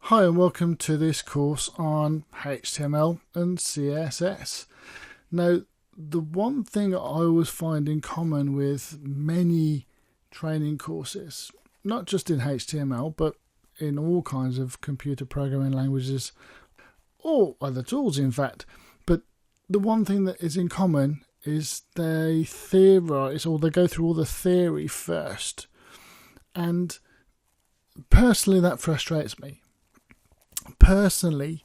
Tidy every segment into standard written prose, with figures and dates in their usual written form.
Hi and welcome to this course on HTML and CSS. Now, the one thing I always find in common with many training courses, not just in HTML, but in all kinds of computer programming languages, or other tools in fact, but the one thing that is in common is they theorize, or they go through all the theory first. And personally, that frustrates me. Personally,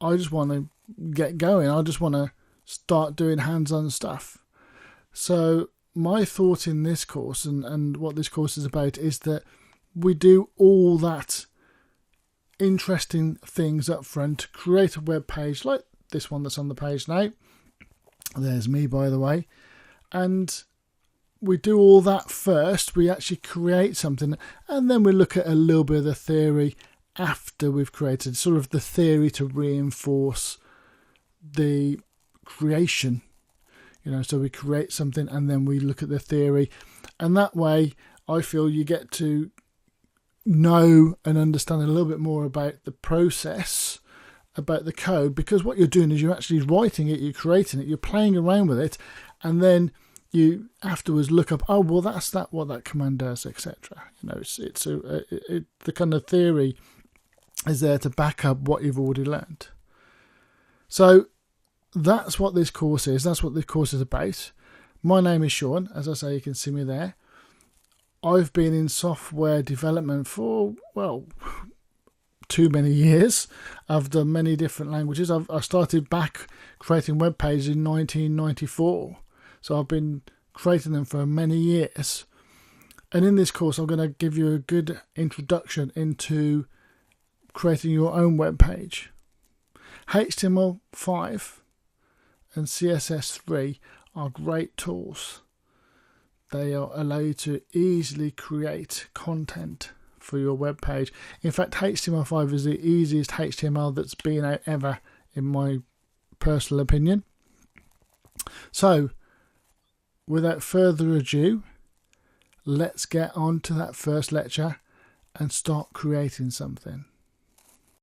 I just want to get going. I just want to start doing hands-on stuff. So my thought in this course and what this course is about is that we do all that interesting things up front to create a web page like this one that's on the page now. There's me, by the way. And we do all that first. We actually create something, and then we look at a little bit of the theory after we've created, sort of the theory to reinforce the creation. So we create something and then we look at the theory, and that way I feel you get to know and understand a little bit more about the process, about the code, because what you're doing is you're actually writing it, you're creating it, you're playing around with it, and then you afterwards look up, oh well, that's what that command does, etc. The kind of theory is there to back up what you've already learned. So that's what this course is. That's what this course is about. My name is Sean. As I say, you can see me there. I've been in software development for, too many years. I've done many different languages. I started back creating web pages in 1994. So I've been creating them for many years. And in this course, I'm going to give you a good introduction into creating your own web page. HTML5 and CSS3 are great tools. They allow you to easily create content for your web page. In fact, HTML5 is the easiest HTML that's been out ever, in my personal opinion. So, without further ado, let's get on to that first lecture and start creating something.